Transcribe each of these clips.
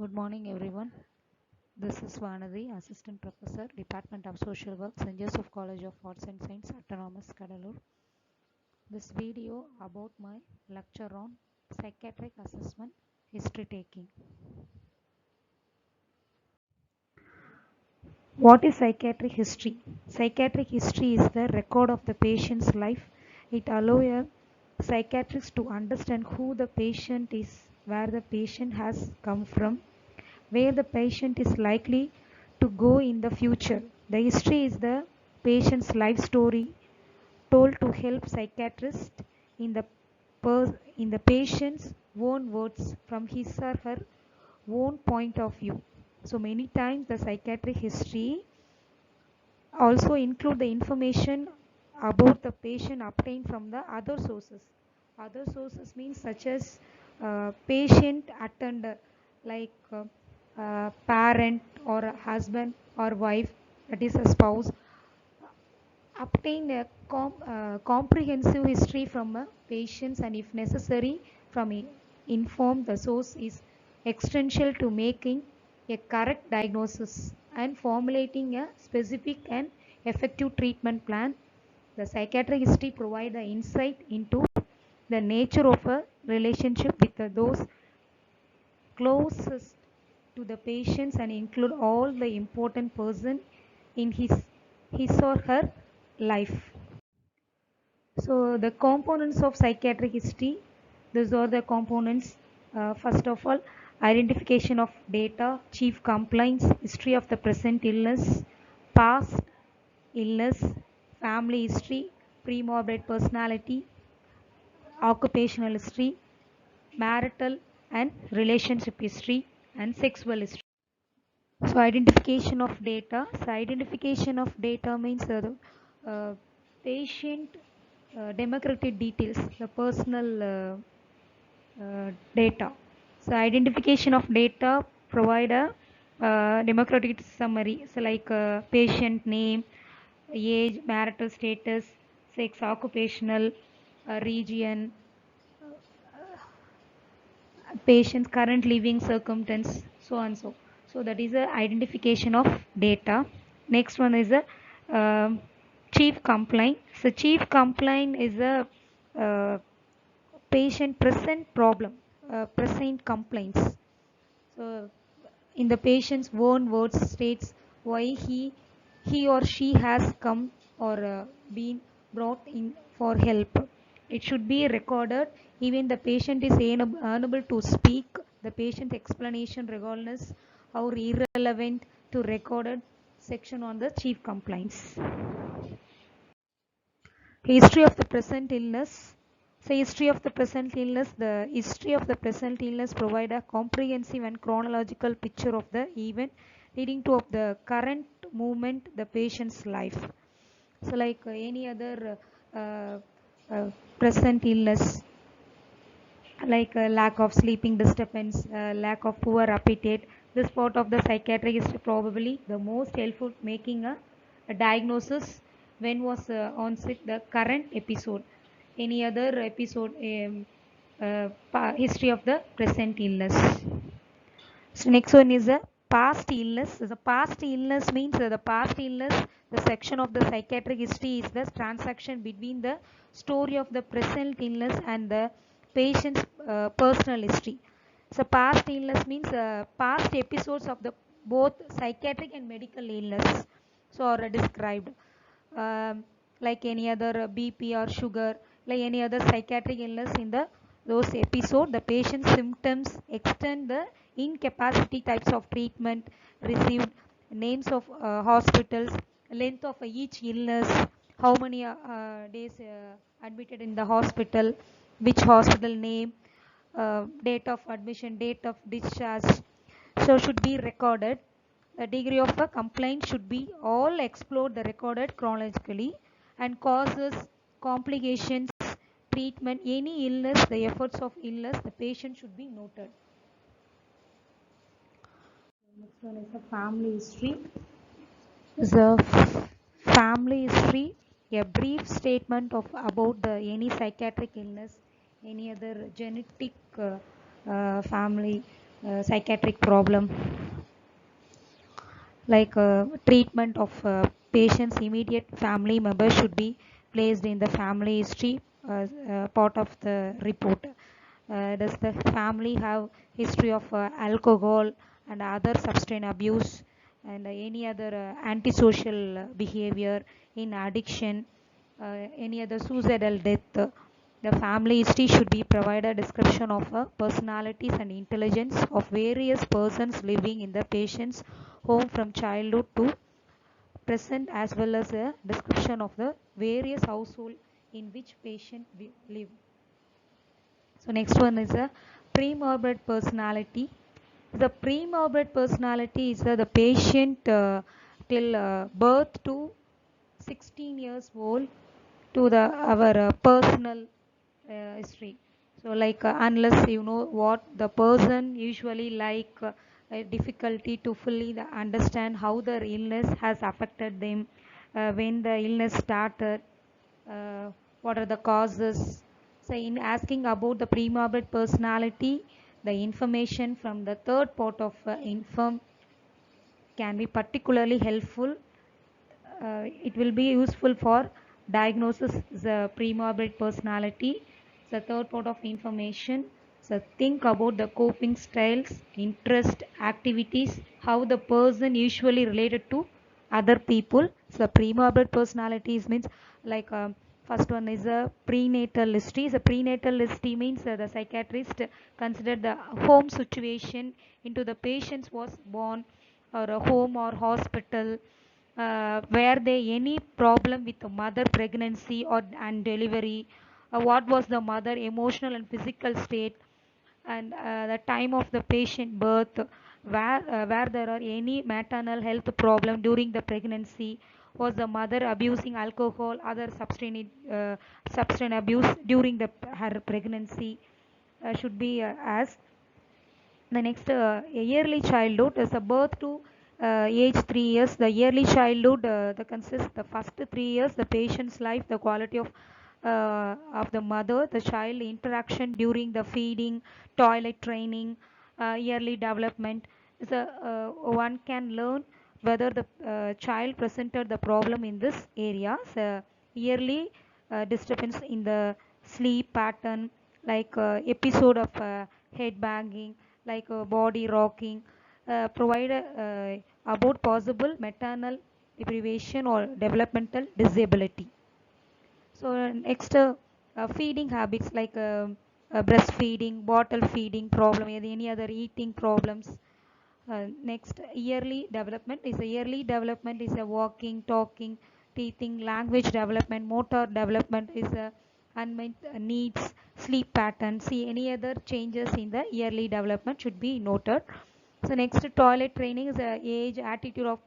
Good morning, everyone. This is Vanathi, Assistant Professor, Department of Social Work, St.Joseph College of Arts and Science, Autonomous, Cuddalore. This video about my lecture on psychiatric assessment history taking. What is psychiatric history? Psychiatric history is the record of the patient's life. It allows a psychiatrist to understand who the patient is, where the patient has come from, where the patient is likely to go in the future. The history is the patient's life story told to help psychiatrists in the patient's own words from his or her own point of view. So many times the psychiatric history also include the information about the patient obtained from the other sources. Other sources means such as patient attender, like parent or a husband or wife, that is a spouse, obtain a comprehensive history from a patient, and if necessary from inform the source is essential to making a correct diagnosis and formulating a specific and effective treatment plan. The psychiatric history provide the insight into the nature of a relationship with those closest to the patients and include all the important person in his or her life. So the components of psychiatric history, these are the components. First of all, identification of data, chief complaints, history of the present illness, past illness, family history, premorbid personality, occupational history, marital and relationship history, and sexual history. So identification of data. So identification of data means the patient demographic details, the personal data. So identification of data provide a demographic summary. So like patient name, age, marital status, sex, occupational, region, patient's current living circumstance, so on so. So that is the identification of data. Next one is the chief complaint. So chief complaint is a patient present problem, present complaints. So in the patient's own words states why he or she has come or been brought in for help. It should be recorded. Even the patient is unable to speak, the patient explanation regardless or irrelevant to recorded section on the chief complaints. History of the present illness. So history of the present illness. The history of the present illness provide a comprehensive and chronological picture of the event leading to the current movement the patient's life. So like any other present illness, like lack of sleeping disturbance, lack of poor appetite, this part of the psychiatric is probably the most helpful making a diagnosis when was onset the current episode. Any other episode, history of the present illness. So next one is a past illness. The past illness means the past illness, the section of the psychiatric history is the transaction between the story of the present illness and the patient's personal history. So past illness means past episodes of the both psychiatric and medical illness so are described. Like any other BP or sugar, like any other psychiatric illness in the those episode, the patient's symptoms extend the incapacity, types of treatment received, names of hospitals, length of each illness, how many days admitted in the hospital, which hospital name, date of admission, date of discharge, so should be recorded. The degree of a complaint should be all explored, the recorded chronologically, and causes, complications, treatment, any illness, the efforts of illness, the patient should be noted. Next one is the family history. The family history, a brief statement of about the any psychiatric illness, any other genetic family, psychiatric problem, like treatment of patients immediate family members should be placed in the family history part of the report. Does the family have history of alcohol and other substance abuse and any other antisocial behavior in addiction, any other suicidal death? The family history should be provided description of personalities and intelligence of various persons living in the patient's home from childhood to present, as well as a description of the various household in which patient live. So next one is a pre-morbid personality. The pre-morbid personality is the patient till birth to 16 years old to the our personal history. So like unless you know what the person usually like, a difficulty to fully understand how their illness has affected them, when the illness started, what are the causes. So in asking about the pre-morbid personality, the information from the third part of inform can be particularly helpful. It will be useful for diagnosis the pre-morbid personality. The third part of information. So think about the coping styles, interest, activities, how the person usually related to other people. So pre-morbid personalities means like first one is a prenatal history. The prenatal history means the psychiatrist consider the home situation into the patient was born or a home or hospital, were there any problem with the mother pregnancy or and delivery, what was the mother emotional and physical state, and the time of the patient birth, where there are any maternal health problem during the pregnancy, was the mother abusing alcohol other substance abuse during the her pregnancy, should be asked. The next yearly childhood is a birth to age 3 years. The yearly childhood the consists the first 3 years the patient's life, the quality of the mother, the child interaction during the feeding, toilet training, yearly development. So one can learn whether the child presented the problem in this area. So yearly disturbance in the sleep pattern, like episode of head banging, like body rocking, provide about possible maternal deprivation or developmental disability. So next feeding habits, like breastfeeding, bottle feeding problem, any other eating problems. Next yearly development is a walking, talking, teething, language development, motor development is a unmet needs, sleep pattern. See any other changes in the yearly development should be noted. So next toilet training is a age, attitude of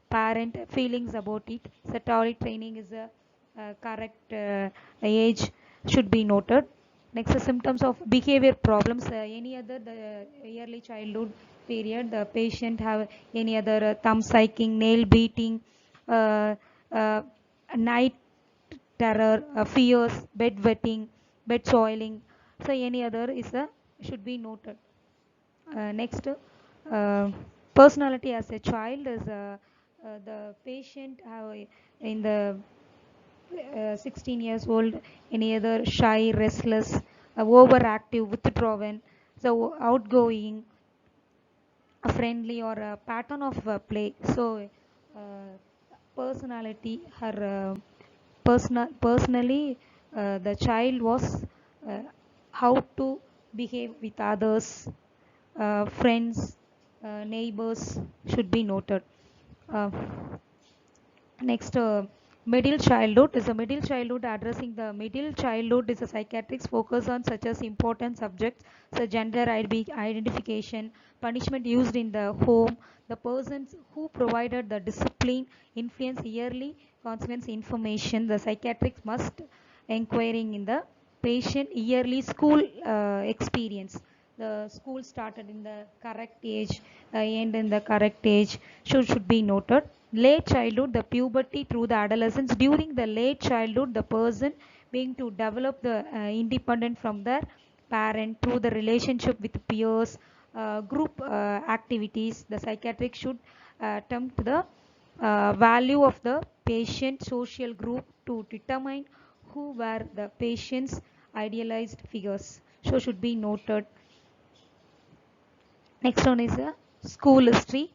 parent, feelings about it. So toilet training is a correct age should be noted. Next symptoms of behavior problems, any other the early childhood period the patient have any other thumb sucking, nail beating, uh, uh, night terror, fears, bed wetting, bed soiling. So any other is a should be noted. Next personality as a child is the patient have in the 16 years old, any other shy, restless, overactive, withdrawn, so outgoing, friendly, or a pattern of play. So personality, her personally, the child was how to behave with others, friends, neighbors should be noted. Uh, Next, middle childhood is a middle childhood addressing the middle childhood is a psychiatric focus on such as important subjects such gender identification, punishment used in the home, the persons who provided the discipline, influence yearly consequence information. The psychiatric must inquiring in the patient yearly school experience. The school started in the correct age, end in the correct age should be noted. Late childhood, the puberty through the adolescence. During the late childhood, the person being to develop the independent from their parent through the relationship with peers, group activities. The psychiatric should attempt the value of the patient social group to determine who were the patient's idealized figures. So should be noted. Next one is school history.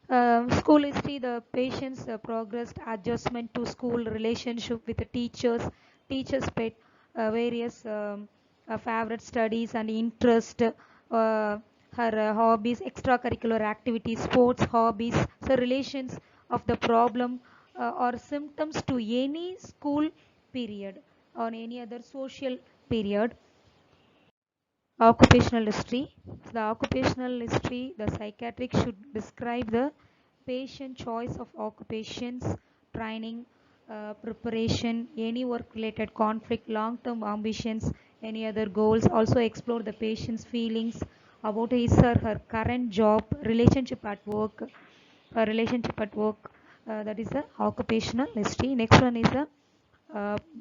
School history, the patient's progressed adjustment to school, relationship with the teachers pet various favorite studies and interest, her hobbies, extracurricular activities, sports, hobbies, so relations of the problem or symptoms to any school period or any other social period. Occupational history. The occupational history, the psychiatric should describe the patient choice of occupations, training, preparation, any work-related conflict, long-term ambitions, any other goals. Also explore the patient's feelings about his or her current job, relationship at work, that is the occupational history. Next one is the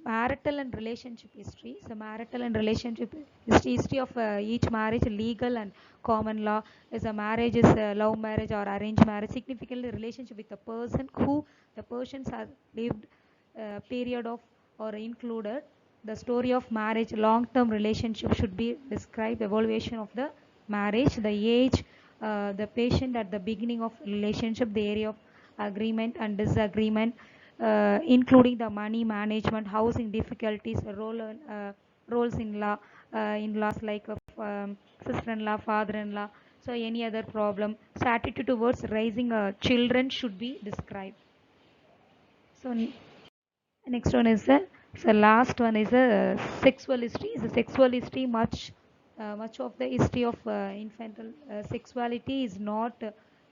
marital and relationship history. So marital and relationship history of each marriage, legal and common law. Is a marriage is a love marriage or arranged marriage, significantly relationship with the person who the persons have lived period of or included. The story of marriage, long-term relationship should be described, evaluation of the marriage, the age, the patient at the beginning of relationship, the area of agreement and disagreement, including the money management, housing difficulties, roles in law, in-laws like sister-in-law, father-in-law, so any other problem. So attitude towards raising children should be described. So next one is the so last one is the sexual history. The sexual history, much of the history of infantile sexuality is not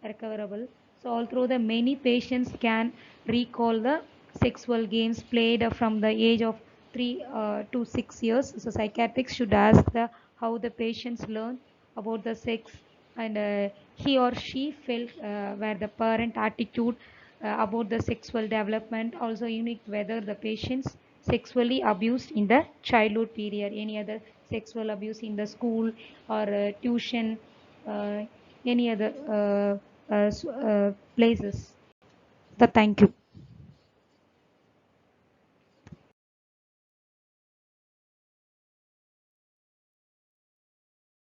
recoverable. So although the many patients can recall the sexual games played from the age of 3 to 6 years, so psychiatrists should ask the how the patients learn about the sex and he or she felt where the parent attitude about the sexual development, also unique whether the patients sexually abused in the childhood period, any other sexual abuse in the school or tuition, any other places. So thank you.